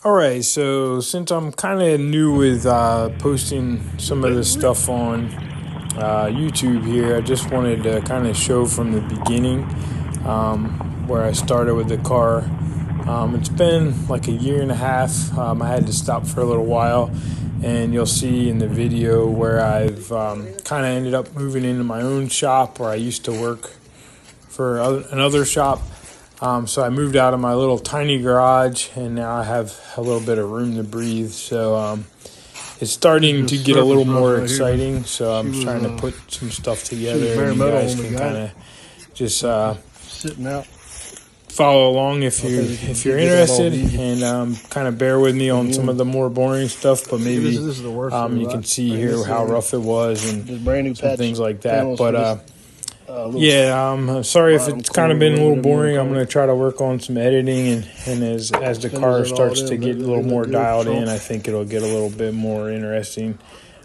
Alright, so since I'm kind of new with posting some of this stuff on YouTube here, I just wanted to kind of show from the beginning where I started with the car. It's been like a year and a half. I had to stop for a little while, and you'll see in the video where I've kind of ended up moving into my own shop where I used to work for another shop. So I moved out of my little tiny garage, and now I have a little bit of room to breathe. So it's starting to get a little more exciting. So I'm trying to put some stuff together, and you guys can kind of just sitting out. follow along if you're interested, and kind of bear with me on some of the more boring stuff. But maybe you can see here how rough it was and some things like that. But yeah, I'm sorry if it's kind of been a little boring. I'm going to try to work on some editing, and as the car starts to get a little more dialed in, I think it'll get a little bit more interesting.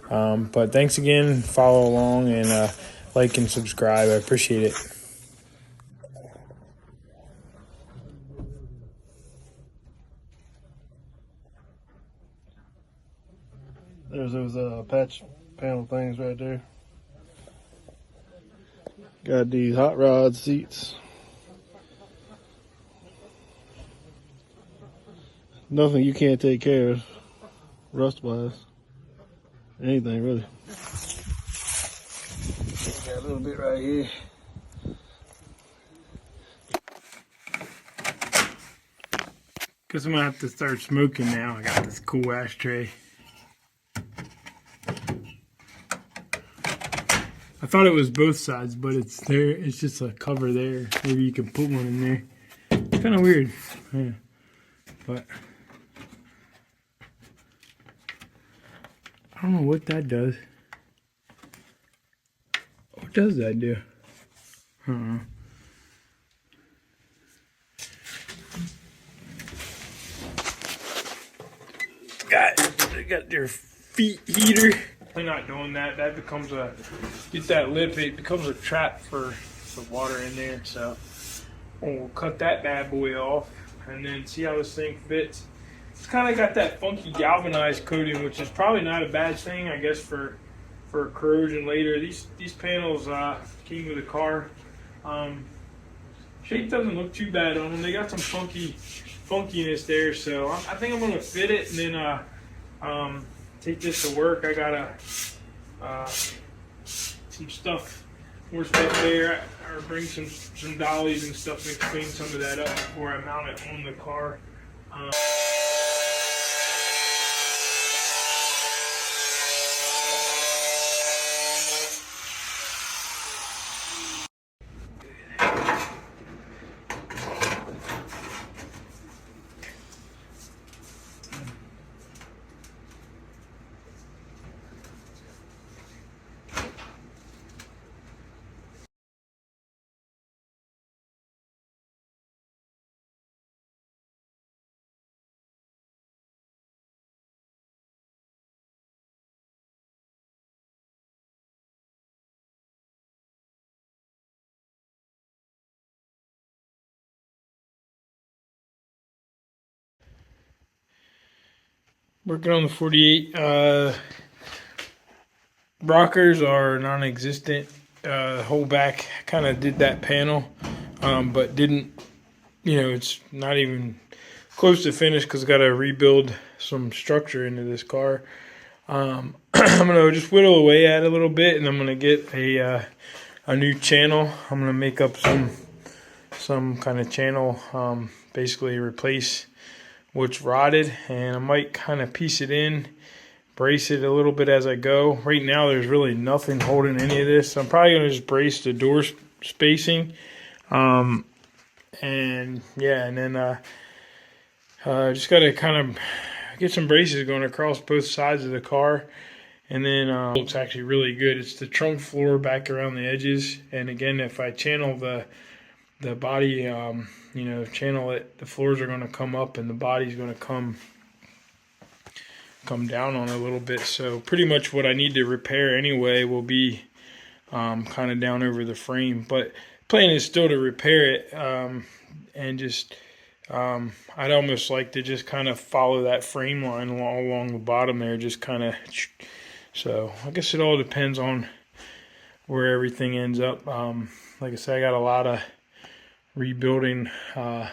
But thanks again. Follow along and like and subscribe. I appreciate it. There's those patch panel things right there. Got these hot rod seats. Nothing you can't take care of, rust wise. Anything really. Got a little bit right here. Guess I'm gonna have to start smoking now. I got this cool ashtray. I thought it was both sides, but it's there. It's just a cover there. Maybe you can put one in there. It's kind of weird, yeah. But I don't know what that does. What does that do? I don't know. They got their feet heater. They're not doing that. That becomes get that lip, it becomes a trap for the water in there. So we'll cut that bad boy off and then see how this thing fits. It's kind of got that funky galvanized coating, which is probably not a bad thing, I guess, for corrosion later. These panels came with the car. Shape doesn't look too bad on them. They got some funkiness there, so I think I'm gonna fit it and then take this to work. I gotta some stuff, more stuff there, or bring some dollies and stuff and clean some of that up before I mount it on the car. Working on the 48. Rockers are non-existent. Whole back kind of did that panel, but didn't, it's not even close to finished because I got to rebuild some structure into this car. I'm going to just whittle away at it a little bit, and I'm going to get a new channel. I'm going to make up some kind of channel, basically replace what's rotted, and I might kind of piece it in, brace it a little bit as I go. Right now there's really nothing holding any of this, so I'm probably going to just brace the door spacing, and yeah, and then just got to kind of get some braces going across both sides of the car. And then it looks actually really good. It's the trunk floor back around the edges, and again, if I channel the body, channel it, the floors are going to come up and the body's going to come down on it a little bit. So pretty much what I need to repair anyway will be kind of down over the frame, but plan is still to repair it and just I'd almost like to just kind of follow that frame line along the bottom there, just kind of. So I guess it all depends on where everything ends up. Like I said, I got a lot of rebuilding, a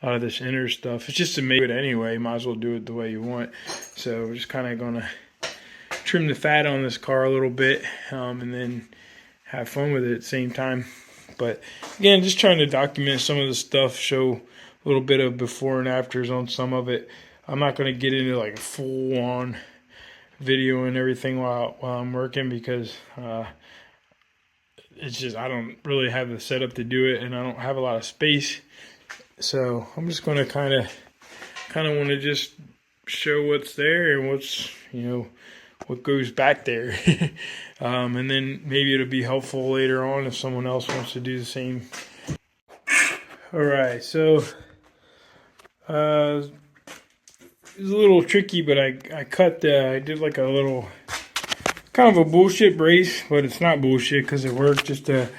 lot of this inner stuff. It's just to make it anyway. Might as well do it the way you want. So we're just kind of gonna trim the fat on this car a little bit, and then have fun with it at the same time. But again, just trying to document some of the stuff, show a little bit of before and afters on some of it. I'm not going to get into like a full-on video and everything while I'm working, because it's just, I don't really have the setup to do it, and I don't have a lot of space. So I'm just going to kind of want to just show what's there and what's, what goes back there. And then maybe it'll be helpful later on if someone else wants to do the same. All right, so it was a little tricky, but I did like a little kind of a bullshit brace, but it's not bullshit because it worked. Just there's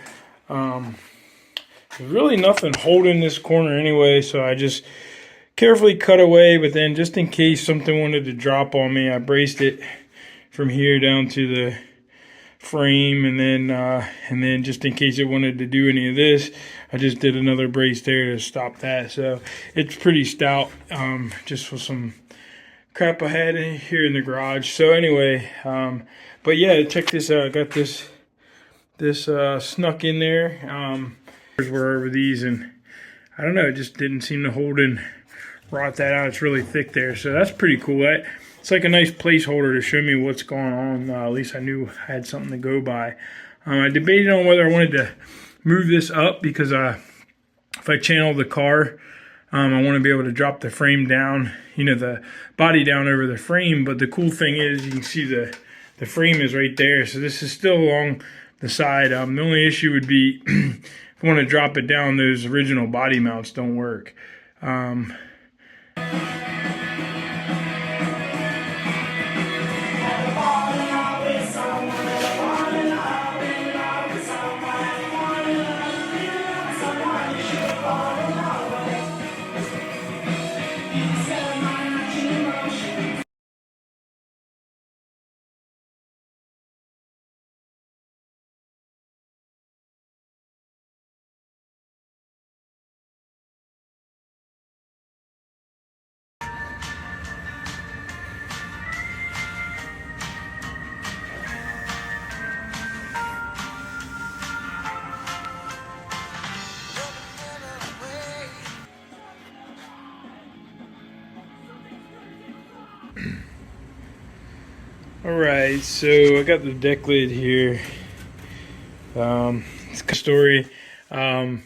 really nothing holding this corner anyway, so I just carefully cut away. But then just in case something wanted to drop on me, I braced it from here down to the frame, and then just in case it wanted to do any of this, I just did another brace there to stop that. So it's pretty stout, just with some crap I had here in the garage. So anyway, but yeah, check this out. I got this snuck in there. Were over these, and I don't know, it just didn't seem to hold and rot that out. It's really thick there, so that's pretty cool. It's like a nice placeholder to show me what's going on. At least I knew I had something to go by. I debated on whether I wanted to move this up, because if I channel the car, I want to be able to drop the frame down, the body down over the frame. But the cool thing is, you can see the frame is right there, so this is still along the side. The only issue would be if I want to drop it down, those original body mounts don't work. Alright, so I got the deck lid here. It's a story. The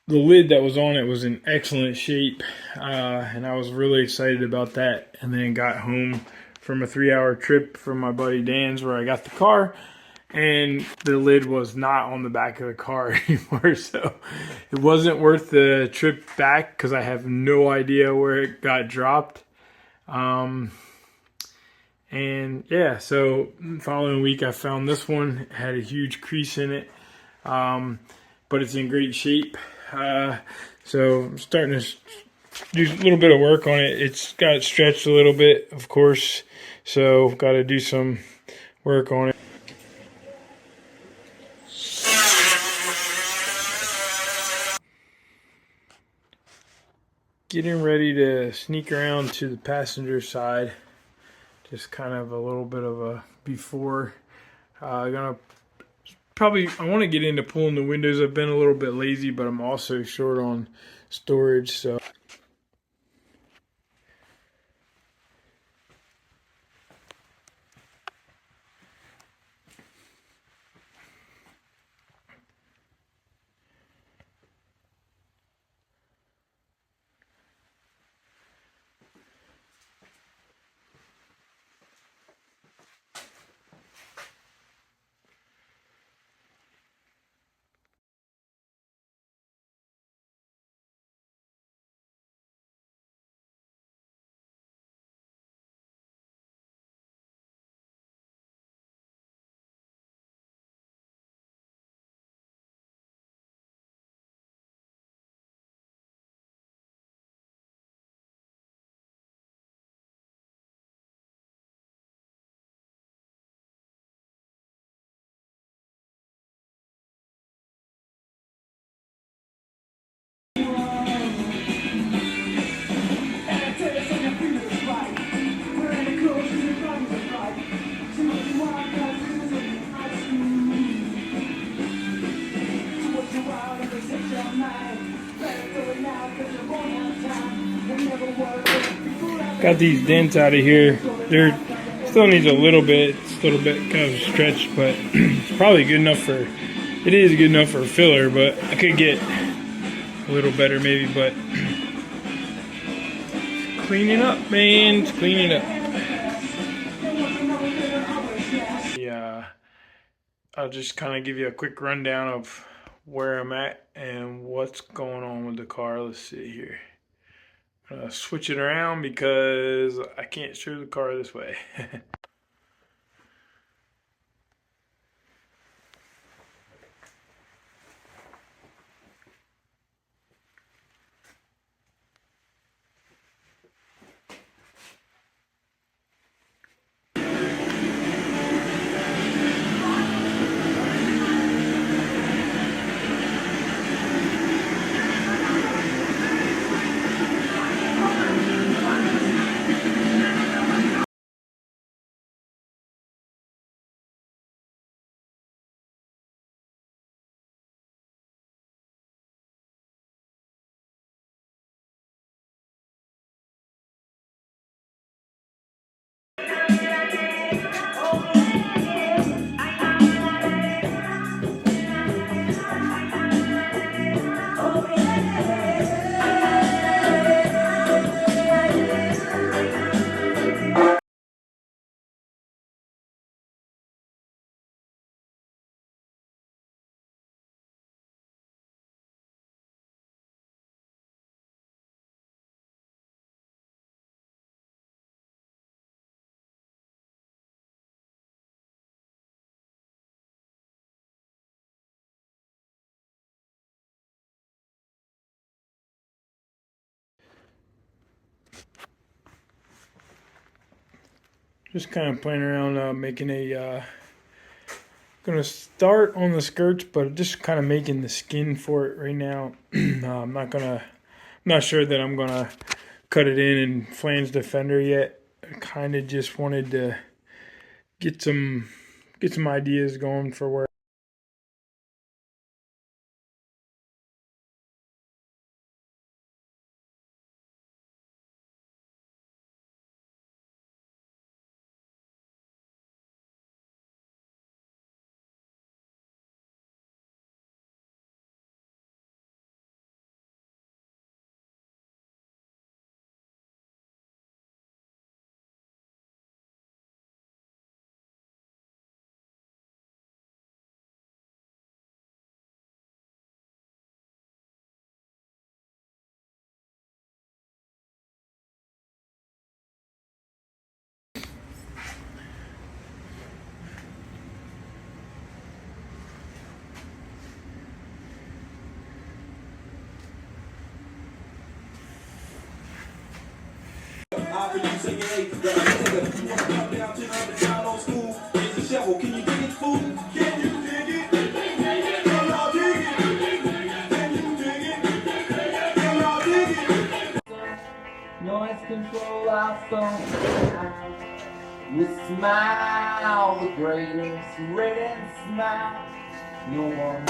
lid that was on it was in excellent shape, and I was really excited about that. And then got home from a 3-hour trip from my buddy Dan's, where I got the car, and the lid was not on the back of the car anymore. So it wasn't worth the trip back, because I have no idea where it got dropped. And yeah, so the following week I found this one. It had a huge crease in it, but it's in great shape. So I'm starting to do a little bit of work on it. It's got stretched a little bit, of course, so got to do some work on it. Getting ready to sneak around to the passenger side. Just kind of a little bit of a before. I want to get into pulling the windows. I've been a little bit lazy, but I'm also short on storage, so Got these dents out of here. They're still needs a little bit. It's a little bit kind of stretched, but it's probably good enough for. It is good enough for a filler, but I could get a little better maybe. But cleaning up, man. It's cleaning up. Yeah. I'll just kind of give you a quick rundown of where I'm at and what's going on with the car. Let's see here. Switch it around because I can't steer the car this way. Just kind of playing around making a gonna start on the skirts, but just kind of making the skin for it right now. I'm not sure that I'm gonna cut it in and flange the fender yet. I kind of just wanted to get some ideas going for where. Noise control our phone. You smile the greatest, radiant smile. No one.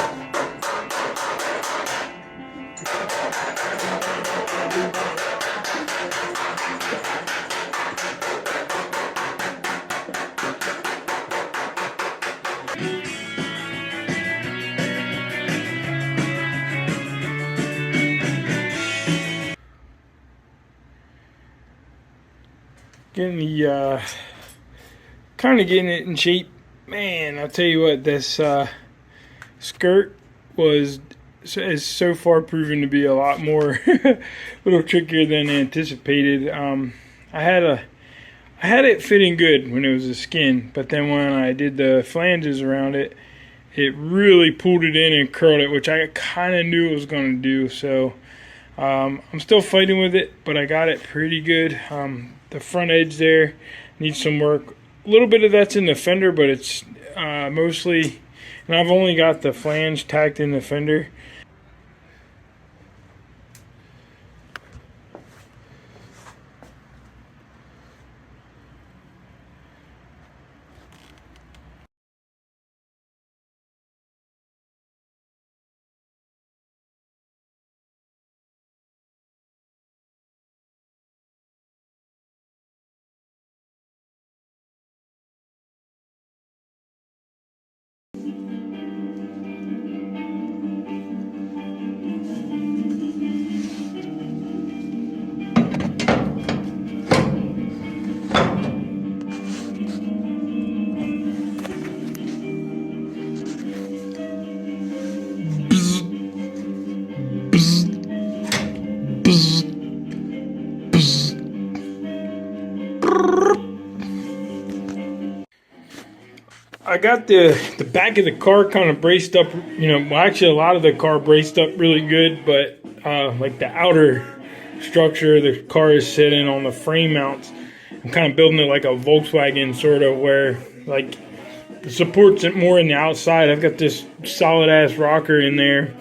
Getting the kind of getting it in shape, man. I'll tell you what, this skirt is so far proven to be a lot more, a little trickier than anticipated. I had it fitting good when it was a skin, but then when I did the flanges around it, it really pulled it in and curled it, which I kind of knew it was going to do. So I'm still fighting with it, but I got it pretty good. The front edge there needs some work. A little bit of that's in the fender, but it's mostly, and I've only got the flange tacked in the fender. I got the back of the car kind of braced up, you know, well, actually a lot of the car braced up really good, but like the outer structure the car is sitting on, the frame mounts, I'm kind of building it like a Volkswagen sort of, where like the support's more in the outside. I've got this solid ass rocker in there,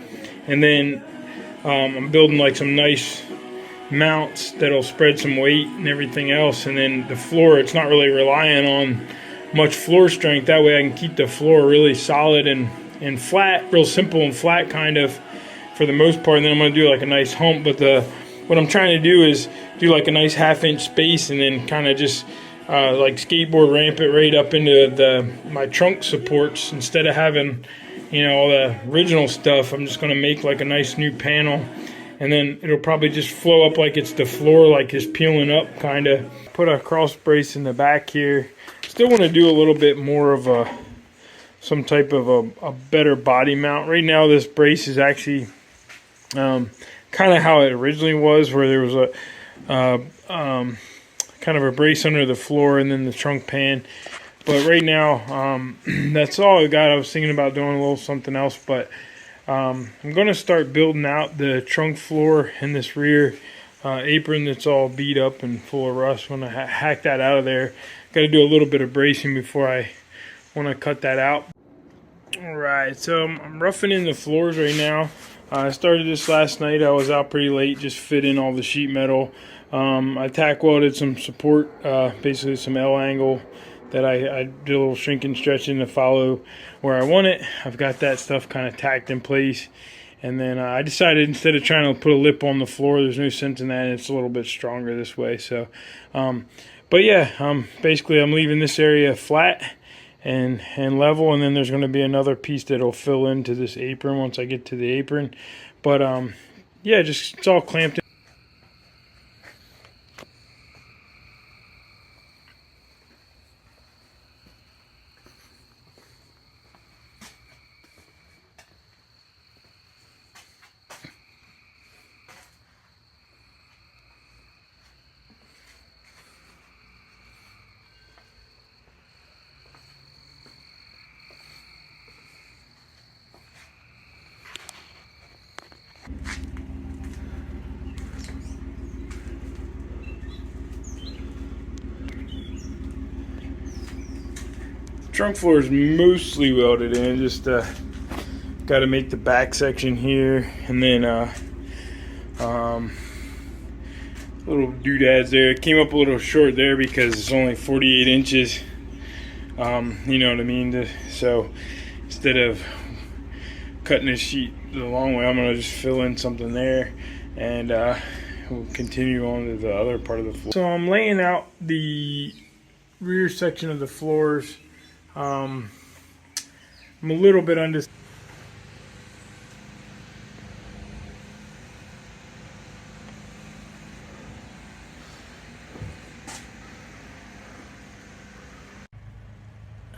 and then I'm building like some nice mounts that'll spread some weight and everything else, and then the floor, it's not really relying on much floor strength. That way I can keep the floor really solid and flat, real simple and flat kind of for the most part. And then I'm going to do like a nice hump, but what I'm trying to do is do like a nice 1/2 inch space, and then kind of just like skateboard ramp it right up into my trunk supports. Instead of having, you know, all the original stuff, I'm just going to make like a nice new panel, and then it'll probably just flow up like it's the floor, like it's peeling up kind of. Put a cross brace in the back here. Still want to do a little bit more of some type of a better body mount. Right now this brace is actually kind of how it originally was, where there was a kind of a brace under the floor and then the trunk pan. But right now that's all I got. I was thinking about doing a little something else, but I'm going to start building out the trunk floor and this rear apron that's all beat up and full of rust. I'm going to hack that out of there. Got to do a little bit of bracing before I want to cut that out. Alright, so I'm roughing in the floors right now. I started this last night. I was out pretty late, just fitting all the sheet metal. I tack welded some support, basically some L angle that I did a little shrinking stretching to follow where I want it. I've got that stuff kind of tacked in place. And then I decided, instead of trying to put a lip on the floor, there's no sense in that. It's a little bit stronger this way. So, but yeah, basically I'm leaving this area flat and level, and then there's going to be another piece that'll fill into this apron once I get to the apron. But yeah, just it's all clamped in. Trunk floor is mostly welded in. Just got to make the back section here, and then little doodads there. It came up a little short there because it's only 48 inches. You know what I mean? So instead of cutting this sheet the long way, I'm gonna just fill in something there, and we'll continue on to the other part of the floor. So I'm laying out the rear section of the floors. I'm a little bit undecided.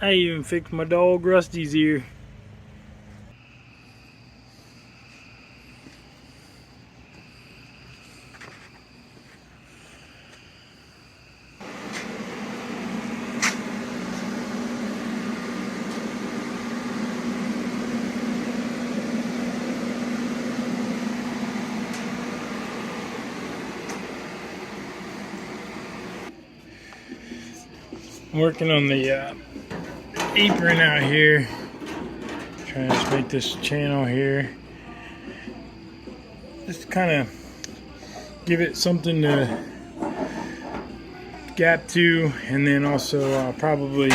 I even fixed my dog Rusty's ear. Working on the apron out here, trying to make this channel here, just kind of give it something to gap to, and then also probably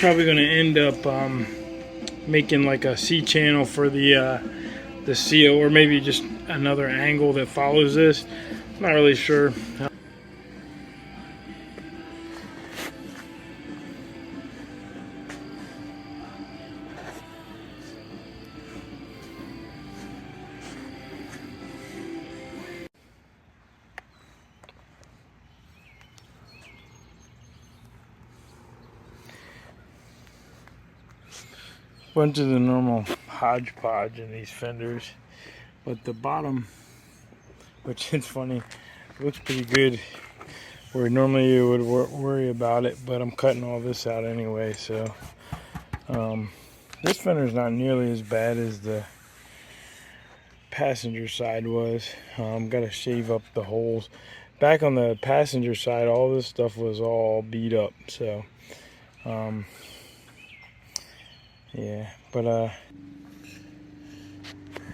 going to end up making like a C channel for the seal, or maybe just another angle that follows this. I'm not really sure. bunch of the normal hodgepodge in these fenders, but the bottom, which is funny, looks pretty good. Where normally you would worry about it, but I'm cutting all this out anyway. So this fender is not nearly as bad as the passenger side was. Got to shave up the holes. Back on the passenger side, all this stuff was all beat up. So yeah, but all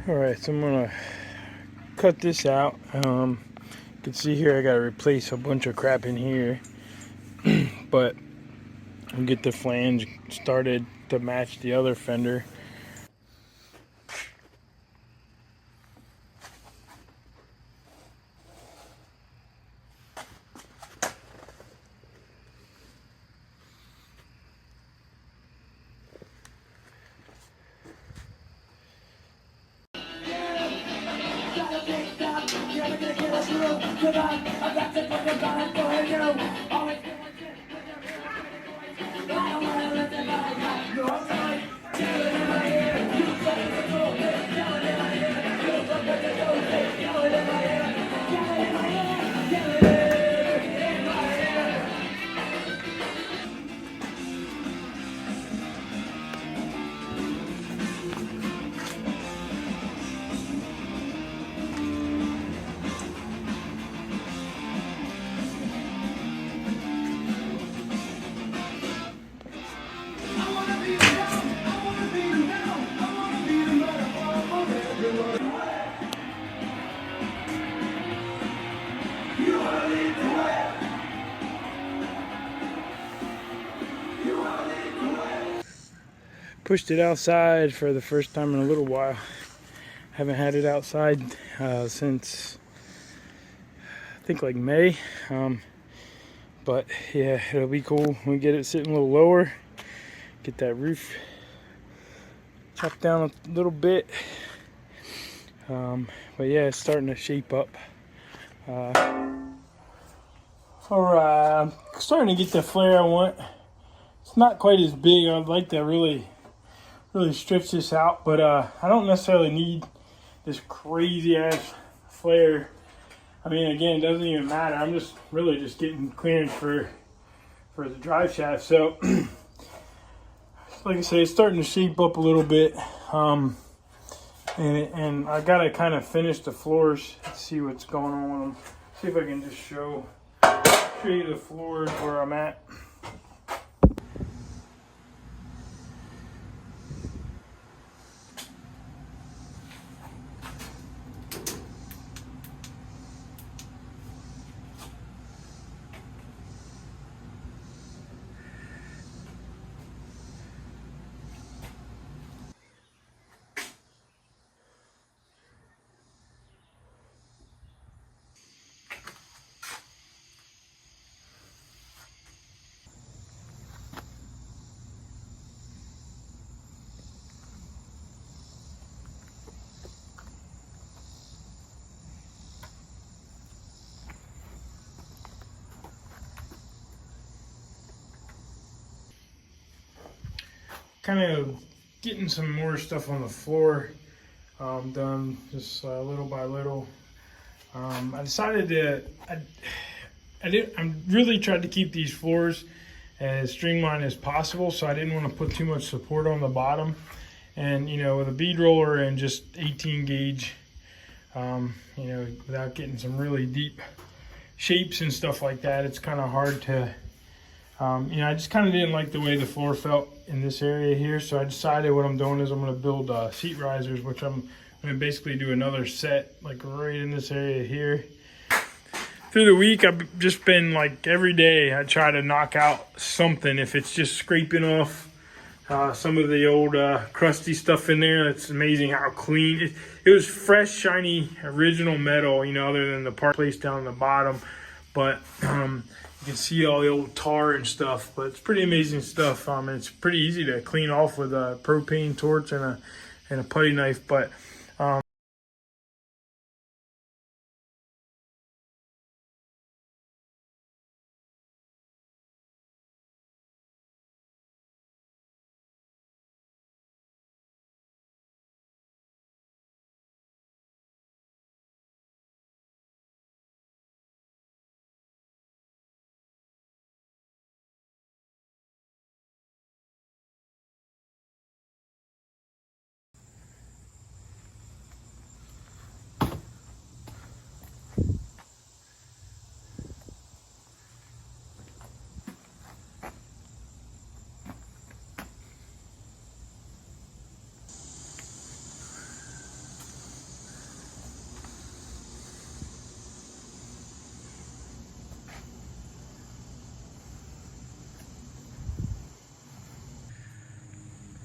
right. So I'm gonna cut this out. You can see here I got to replace a bunch of crap in here, but I'll get the flange started to match the other fender. Pushed it outside for the first time in a little while. Haven't had it outside since I think like May. But yeah, it'll be cool when we get it sitting a little lower. Get that roof chopped down a little bit. But yeah, it's starting to shape up. Alright, I'm starting to get the flare I want. It's not quite as big. I'd like to really stretch this out, but I don't necessarily need this crazy ass flare. I mean, again, it doesn't even matter. I'm just really just getting clearance for the drive shaft. So, like I say, it's starting to shape up a little bit, and I gotta kind of finish the floors. See what's going on with them. See if I can just show you the floors where I'm at. Kind of getting some more stuff on the floor done, just little by little. I decided to, I really tried to keep these floors as streamlined as possible, so I didn't want to put too much support on the bottom. And you know, with a bead roller and just 18 gauge, you know, without getting some really deep shapes and stuff like that, it's kind of hard to. You know, I just kind of didn't like the way the floor felt in this area here, so I decided what I'm doing is I'm going to build seat risers, which I'm going to basically do another set, like right in this area here. Through the week, I've just been like every day, I try to knock out something. If it's just scraping off some of the old crusty stuff in there, it's amazing how clean. It was fresh, shiny, original metal, you know, other than the part placed down on the bottom. But you can see all the old tar and stuff, but it's pretty amazing stuff. And it's pretty easy to clean off with a propane torch and a putty knife. But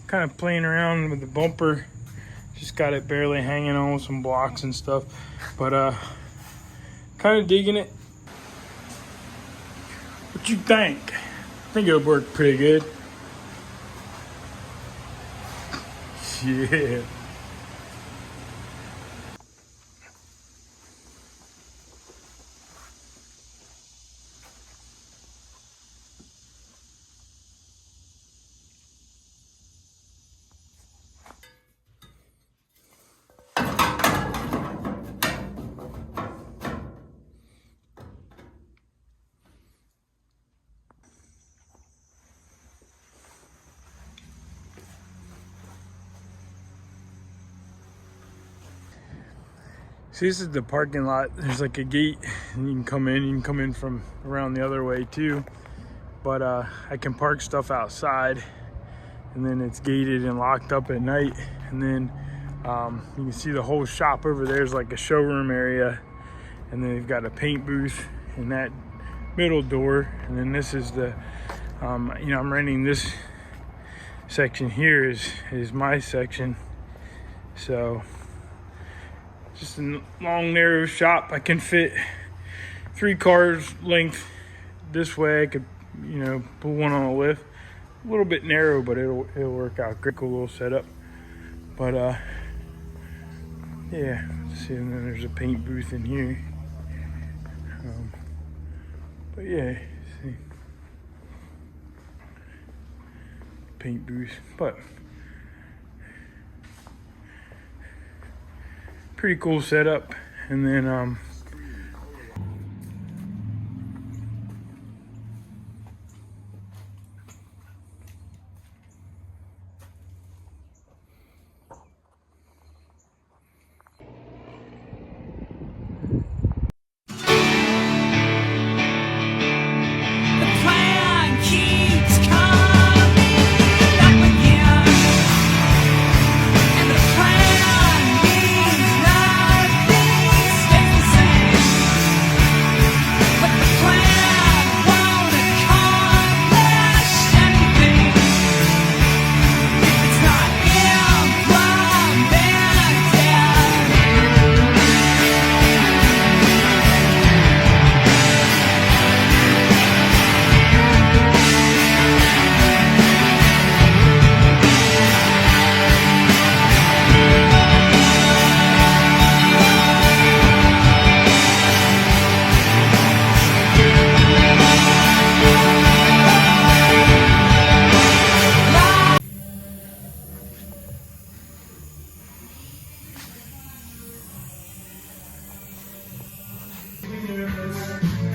kind of playing around with the bumper. Just got it barely hanging on with some blocks and stuff, but kind of digging it. What you think? I think it'll work pretty good. Yeah. See, this is the parking lot. There's like a gate and you can come in from around the other way too. But I can park stuff outside, and then it's gated and locked up at night. And then you can see the whole shop over there is like a showroom area. And then they've got a paint booth in that middle door. And then this is the, I'm renting this section here is my section. So just a long, narrow shop. I can fit 3 cars length this way. I could, put one on a lift. A little bit narrow, but it'll work out. Great, cool little setup. But yeah. See, and then there's a paint booth in here. But yeah, see, paint booth. But pretty cool setup. And then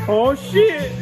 oh shit!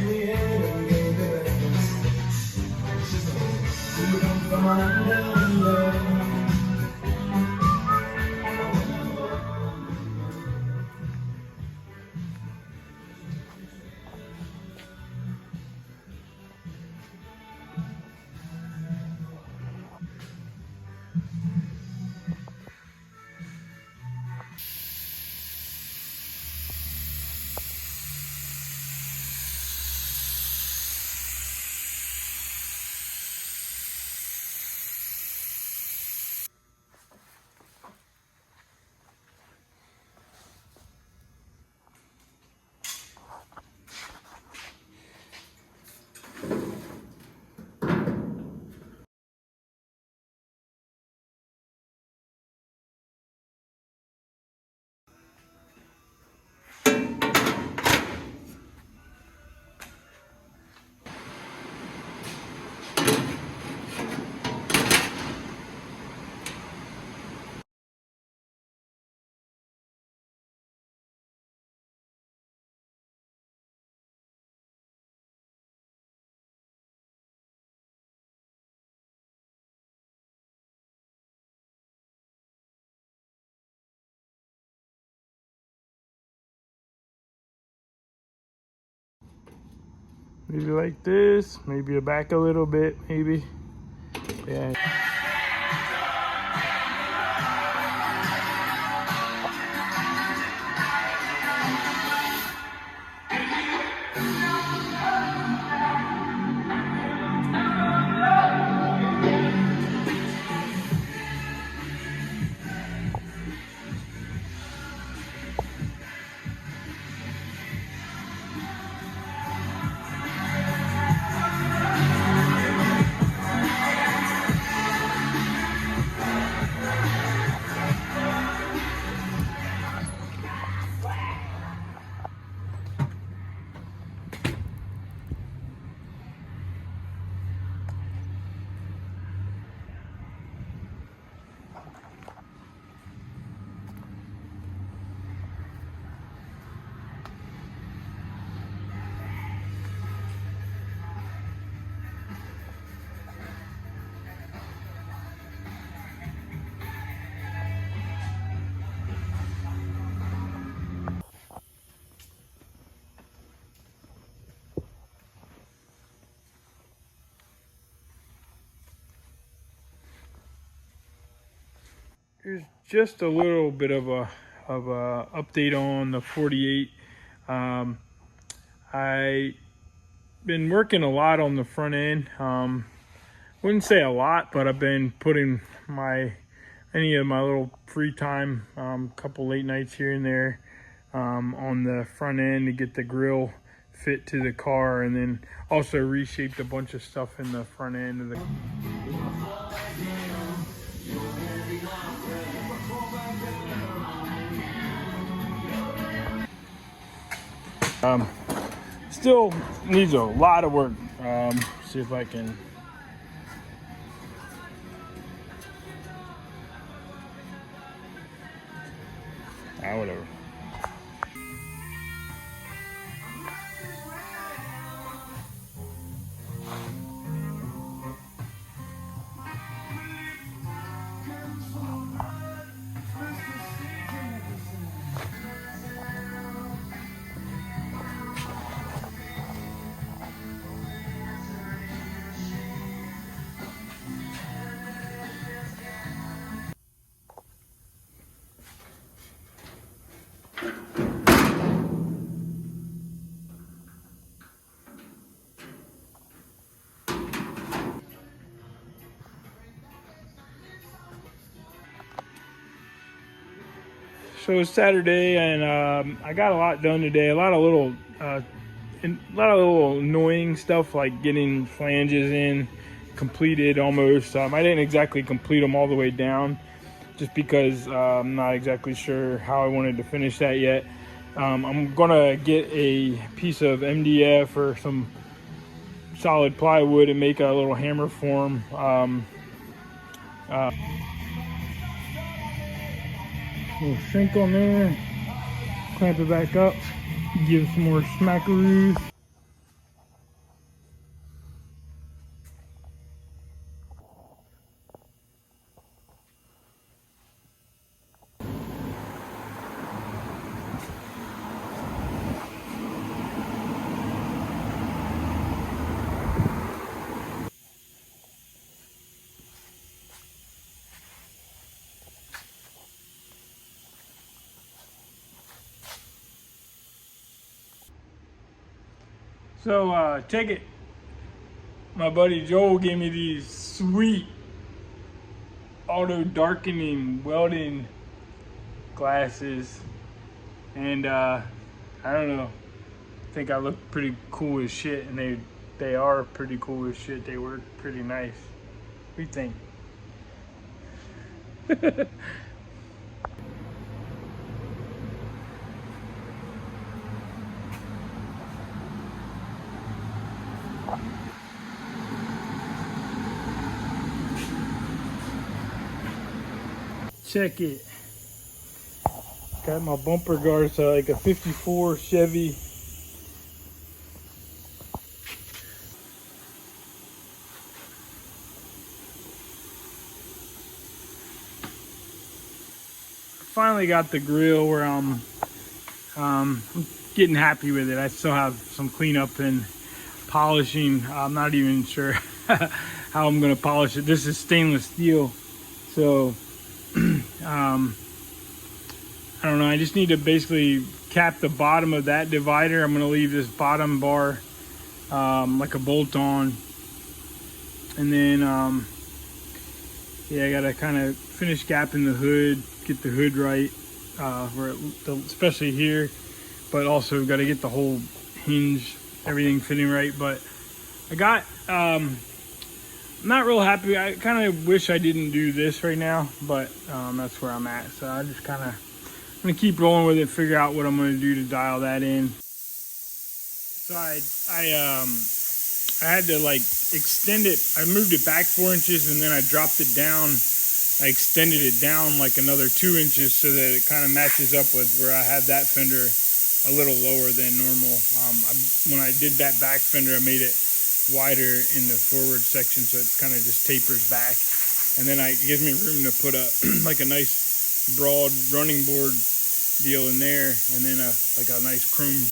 Maybe like this, maybe back a little bit, maybe. Yeah. just a little bit of a update on the 48. I been working a lot on the front end. Wouldn't say a lot, but I've been putting any of my little free time, couple late nights here and there, on the front end to get the grill fit to the car, and then also reshaped a bunch of stuff in the front end of the. Still needs a lot of work. See if I can. Whatever. So it's Saturday, and I got a lot done today. A lot of little annoying stuff like getting flanges in completed almost. I didn't exactly complete them all the way down, just because I'm not exactly sure how I wanted to finish that yet. I'm gonna get a piece of MDF or some solid plywood and make a little hammer form. Little shrink on there, clamp it back up, give some more smackaroos. So check it. My buddy Joel gave me these sweet auto darkening welding glasses, and I don't know, I think I look pretty cool as shit, and they are pretty cool as shit. They work pretty nice. What do you think? Check it. Got my bumper guards, like a 54 Chevy. Finally got the grill where I'm getting happy with it. I still have some cleanup and polishing. I'm not even sure how I'm gonna polish it. This is stainless steel, so I don't know. I just need to basically cap the bottom of that divider. I'm gonna leave this bottom bar like a bolt on, and then yeah, I gotta kind of finish gapping the hood, get the hood right, especially here, but also got to get the whole hinge, everything fitting right. But I got I'm not real happy. I kind of wish I didn't do this right now, but that's where I'm at. So I just kind of gonna keep rolling with it, figure out what I'm gonna do to dial that in. So I had to like extend it. I moved it back 4 inches, and then I dropped it down. I extended it down like another 2 inches so that it kind of matches up with where I had that fender a little lower than normal. When I did that back fender, I made it wider in the forward section, so it kind of just tapers back, and then it gives me room to put a like a nice broad running board deal in there, and then like a nice chrome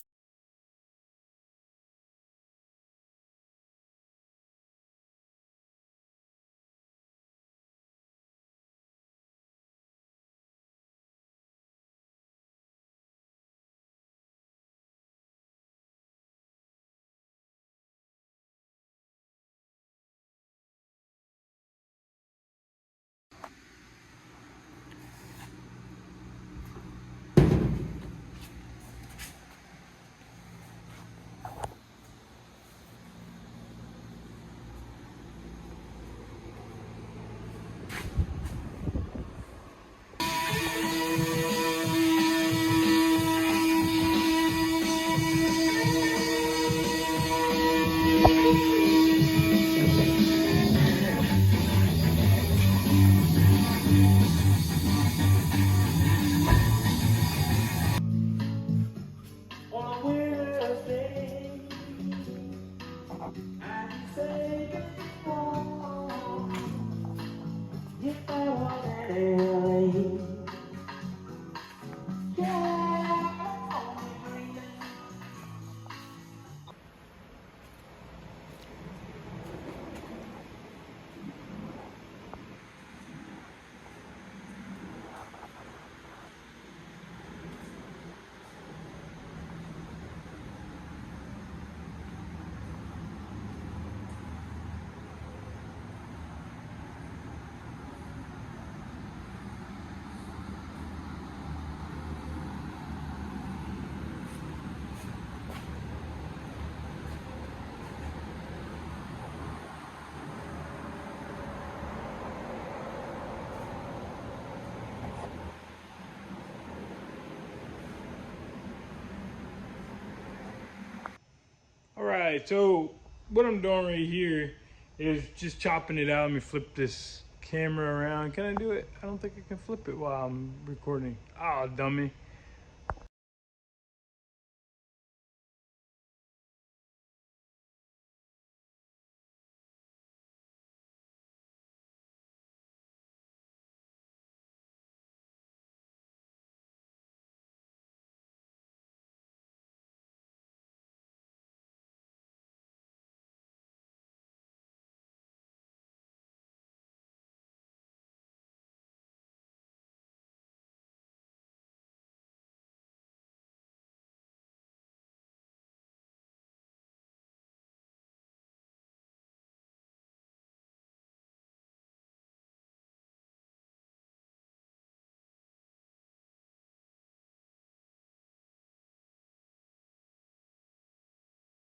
All right, so what I'm doing right here is just chopping it out. Let me flip this camera around. Can I do it? I don't think I can flip it while I'm recording. Oh, dummy.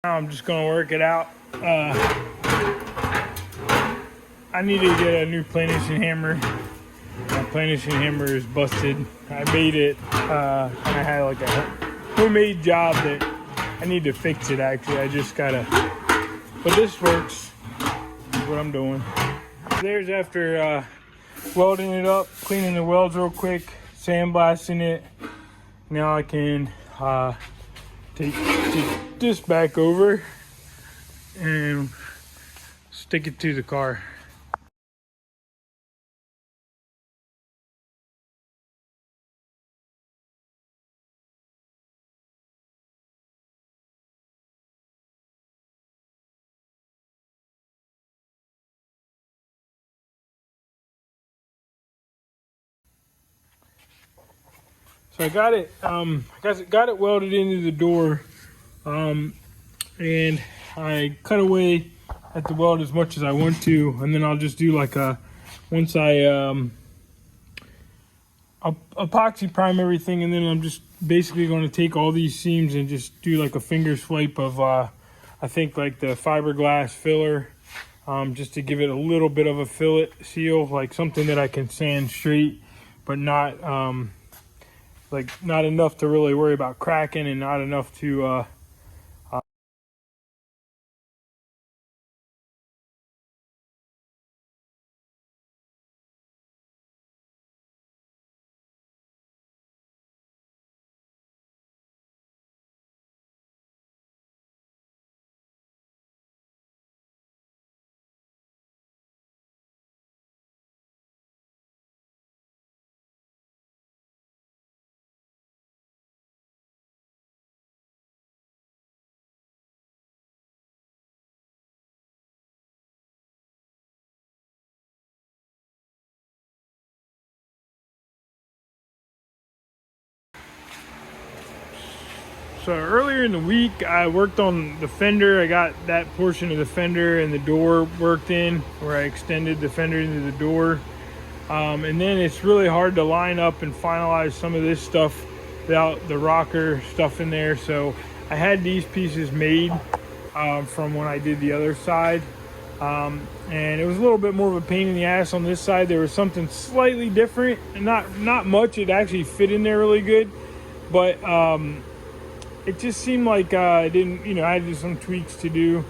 Now I'm just gonna work it out. I need to get a new planishing hammer. My planishing hammer is busted. I made it, and I had like a homemade job that I need to fix it actually. I just gotta, but this works, is what I'm doing. There's after welding it up, cleaning the welds real quick, sandblasting it. Now I can take this back over and stick it to the car. So I got it, got it welded into the door, and I cut away at the weld as much as I want to, and then I'll just do like once I I'll epoxy prime everything, and then I'm just basically going to take all these seams and just do like a finger swipe of I think like the fiberglass filler, just to give it a little bit of a fillet seal, like something that I can sand straight, but not like not enough to really worry about cracking, and not enough to So earlier in the week, I worked on the fender. I got that portion of the fender and the door worked in, where I extended the fender into the door. And then it's really hard to line up and finalize some of this stuff without the rocker stuff in there. So I had these pieces made from when I did the other side. And it was a little bit more of a pain in the ass on this side. There was something slightly different, and not much. It actually fit in there really good, but it just seemed like I didn't, I had just some tweaks to do.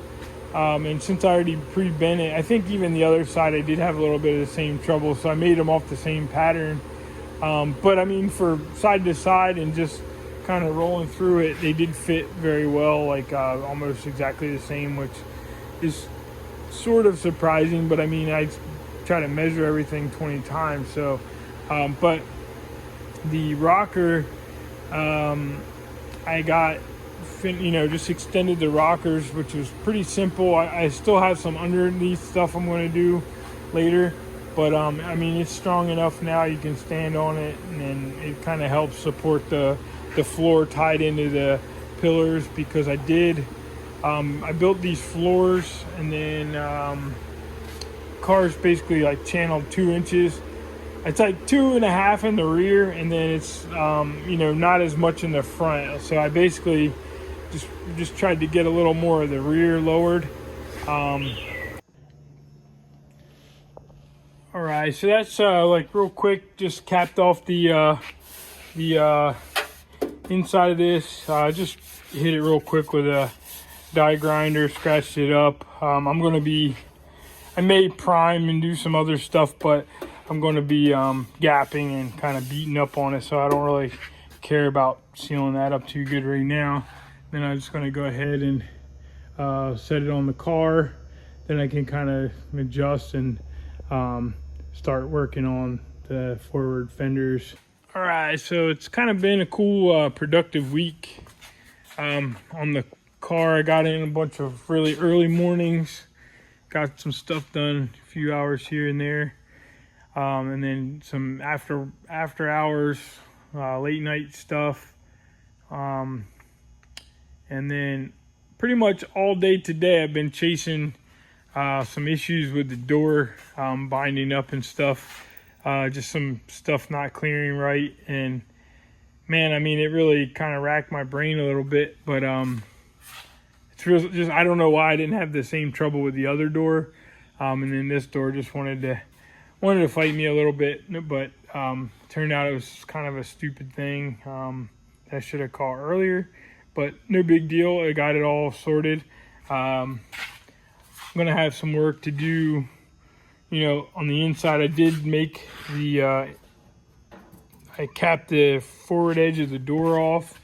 And since I already pre-bent it, I think even the other side I did have a little bit of the same trouble, so I made them off the same pattern. But I mean, for side to side and just kind of rolling through it, they did fit very well, like almost exactly the same, which is sort of surprising. But I mean, I try to measure everything 20 times, so but the rocker, I got, just extended the rockers, which was pretty simple. I still have some underneath stuff I'm going to do later, but I mean, it's strong enough now you can stand on it, and then it kind of helps support the floor tied into the pillars, because I built these floors, and then cars basically like channeled 2 inches. It's like 2.5 in the rear, and then it's not as much in the front. So I basically just tried to get a little more of the rear lowered. All right, so that's like real quick. Just capped off the inside of this. Just hit it real quick with a die grinder, scratched it up. I may prime and do some other stuff, but I'm going to be gapping and kind of beating up on it, so I don't really care about sealing that up too good right now. Then I'm just going to go ahead and set it on the car. Then I can kind of adjust and start working on the forward fenders. All right, so it's kind of been a cool, productive week on the car. I got in a bunch of really early mornings, got some stuff done, a few hours here and there. And then some after hours, late night stuff. And then pretty much all day today I've been chasing some issues with the door binding up and stuff. Just some stuff not clearing right. And man, I mean, it really kind of racked my brain a little bit. But it's real, just I don't know why I didn't have the same trouble with the other door. And then this door just wanted to fight me a little bit, but turned out it was kind of a stupid thing that I should have caught earlier, but no big deal. I got it all sorted. I'm gonna have some work to do, on the inside. I did make I capped the forward edge of the door off,